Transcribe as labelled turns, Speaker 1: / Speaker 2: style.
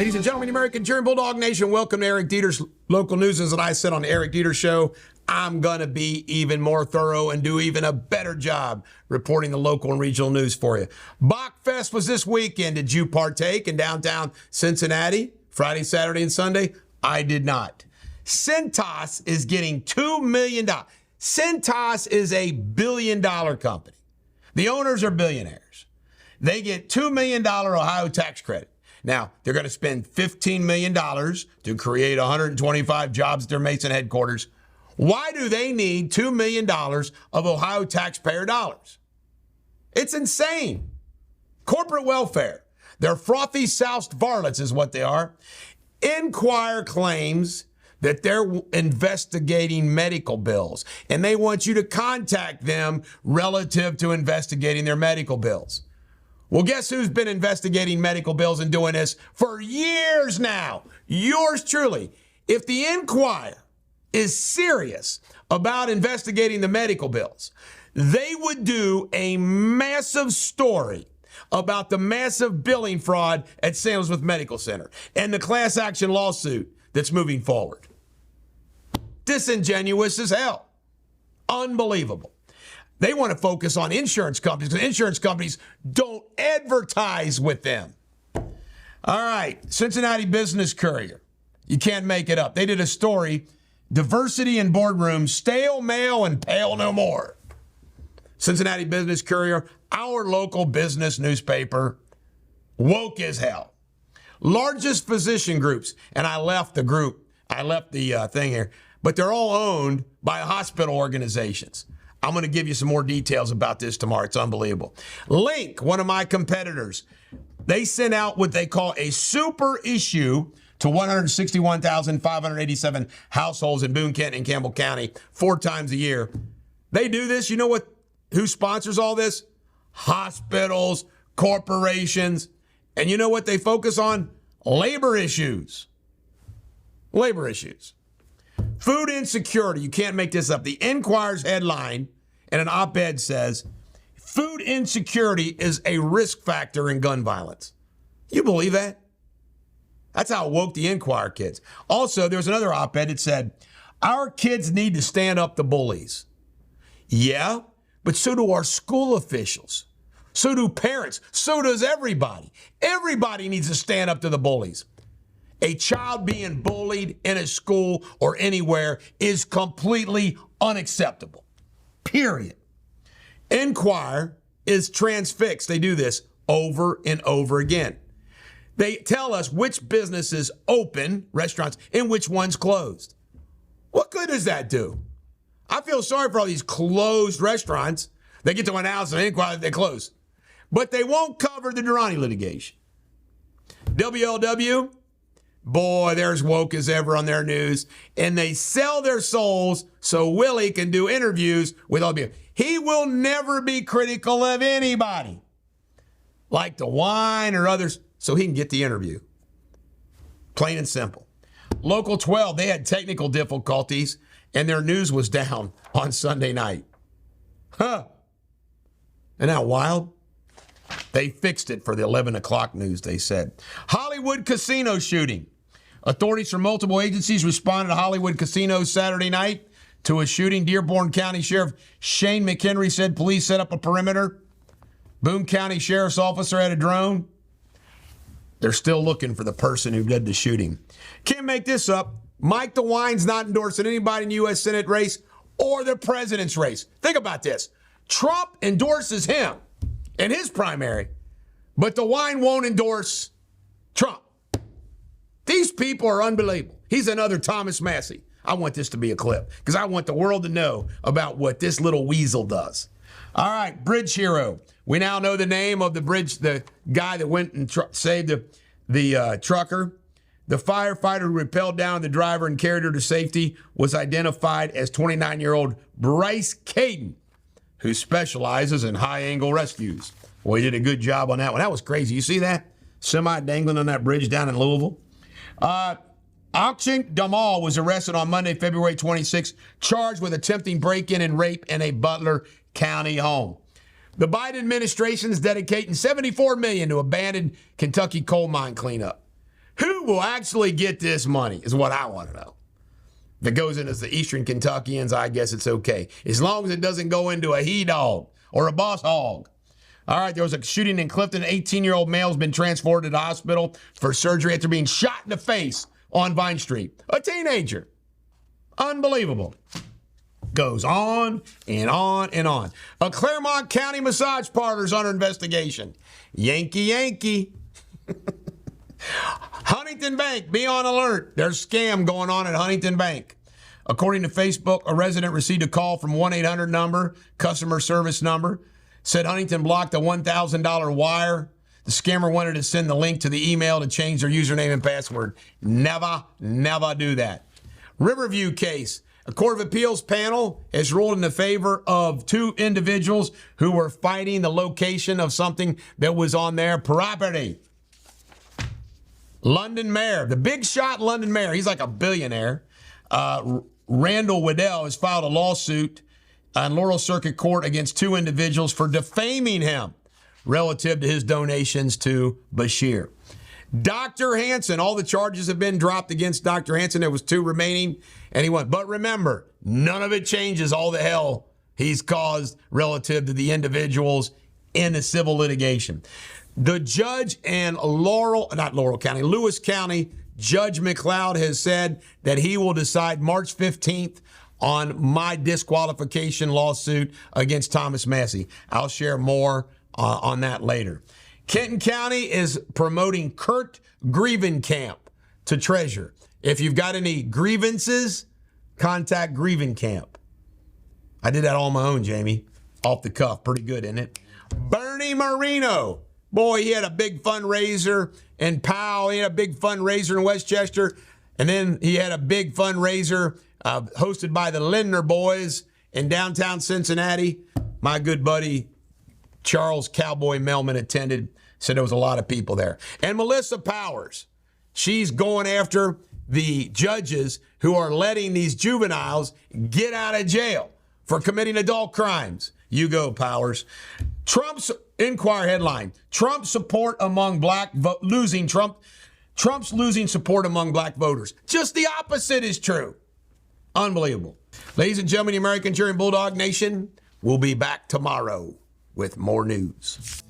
Speaker 1: Ladies and gentlemen, American Cheering Bulldog Nation, welcome to Eric Deters Local News. As I said on the Eric Deters Show, I'm going to be even more thorough and do even a better job reporting the local and regional news for you. Bachfest was this weekend. Did you partake in downtown Cincinnati, Friday, Saturday, and Sunday? I did not. Cintas is getting $2 million. Cintas is a billion-dollar company. The owners are billionaires. They get $2 million Ohio tax credit. Now, they're going to spend $15 million to create 125 jobs at their Mason headquarters. Why do they need $2 million of Ohio taxpayer dollars? It's insane. Corporate welfare. They're frothy soused varlets is what they are. Inquirer claims that they're investigating medical bills, and they want you to contact them relative to investigating their medical bills. Well, guess who's been investigating medical bills and doing this for years now? Yours truly. If the Inquirer is serious about investigating the medical bills, they would do a massive story about the massive billing fraud at St. Louis Medical Center and the class action lawsuit that's moving forward. Disingenuous as hell. Unbelievable. They want to focus on insurance companies because insurance companies don't advertise with them. All right, Cincinnati Business Courier. You can't make it up. They did a story, Diversity in Boardrooms, Stale Mail and Pale No More. Cincinnati Business Courier, our local business newspaper, woke as hell. Largest physician groups, and I left the group, thing here, but they're all owned by hospital organizations. I'm going to give you some more details about this tomorrow. It's unbelievable. Link, one of my competitors, they sent out what they call a super issue to 161,587 households in Boone, Kent, and Campbell County 4 times a year. They do this. You know who sponsors all this? Hospitals, corporations. And you know what they focus on? Labor issues. Labor issues. Food insecurity. You can't make this up. The Inquirer's headline and an op-ed says, food insecurity is a risk factor in gun violence. You believe that? That's how woke the Inquirer kids. Also, there's another op-ed that said, our kids need to stand up to bullies. Yeah, but so do our school officials. So do parents. So does everybody. Everybody needs to stand up to the bullies. A child being bullied in a school or anywhere is completely unacceptable. Period. Inquirer is transfixed. They do this over and over again. They tell us which businesses open, restaurants, and which ones closed. What good does that do? I feel sorry for all these closed restaurants. They get to announce an Inquirer that they close. But they won't cover the Durrani litigation. WLW, boy, they're as woke as ever on their news. And they sell their souls so Willie can do interviews with all people. He will never be critical of anybody, like DeWine or others, so he can get the interview. Plain and simple. Local 12, they had technical difficulties, and their news was down on Sunday night. Huh. Isn't that wild? They fixed it for the 11 o'clock news, they said. Hollywood casino shooting. Authorities from multiple agencies responded to Hollywood Casino Saturday night to a shooting. Dearborn County Sheriff Shane McHenry said police set up a perimeter. Boone County Sheriff's Officer had a drone. They're still looking for the person who did the shooting. Can't make this up. Mike DeWine's not endorsing anybody in the U.S. Senate race or the president's race. Think about this. Trump endorses him in his primary, but DeWine won't endorse Trump. These people are unbelievable. He's another Thomas Massey. I want this to be a clip because I want the world to know about what this little weasel does. All right, Bridge Hero. We now know the name of the guy that went and saved the trucker. The firefighter who rappelled down the driver and carried her to safety was identified as 29-year-old Bryce Caden, who specializes in high-angle rescues. Well, he did a good job on that one. That was crazy. You see that? Semi dangling on that bridge down in Louisville. Akshay Damal was arrested on Monday, February 26, charged with attempting break-in and rape in a Butler County home. The Biden administration is dedicating $74 million to abandoned Kentucky coal mine cleanup. Who will actually get this money is what I want to know. If it goes into the Eastern Kentuckians, I guess it's okay. As long as it doesn't go into a he-dog or a boss hog. All right, there was a shooting in Clifton. An 18-year-old male has been transported to the hospital for surgery after being shot in the face on Vine Street. A teenager. Unbelievable. Goes on and on and on. A Claremont County massage parlor is under investigation. Yankee, Yankee. Huntington Bank, be on alert. There's a scam going on at Huntington Bank. According to Facebook, a resident received a call from 1-800 number, customer service number, said Huntington blocked a $1,000 wire. The scammer wanted to send the link to the email to change their username and password. Never, never do that. Riverview case. A Court of Appeals panel has ruled in the favor of two individuals who were fighting the location of something that was on their property. London mayor, the big shot London mayor, he's like a billionaire. Randall Waddell has filed a lawsuit on Laurel Circuit Court against two individuals for defaming him relative to his donations to Bashir. Dr. Hansen, all the charges have been dropped against Dr. Hansen. There was two remaining, and he went. But remember, none of it changes all the hell he's caused relative to the individuals in the civil litigation. The judge in Lewis County, Judge McLeod has said that he will decide March 15th on my disqualification lawsuit against Thomas Massey. I'll share more on that later. Kenton County is promoting Kurt Grievenkamp to treasurer. If you've got any grievances, contact Grievenkamp. I did that all on my own, Jamie. Off the cuff. Pretty good, isn't it? Bernie Marino. Boy, he had a big fundraiser in Powell. He had a big fundraiser in Westchester. And then he had a big fundraiser hosted by the Lindner boys in downtown Cincinnati. My good buddy Charles Cowboy Melman attended. Said there was a lot of people there. And Melissa Powers, she's going after the judges who are letting these juveniles get out of jail for committing adult crimes. You go, Powers. Trump's Inquirer headline: Trump's support among Trump's losing support among black voters. Just the opposite is true. Unbelievable. Ladies and gentlemen, the American Cheering Bulldog Nation will be back tomorrow with more news.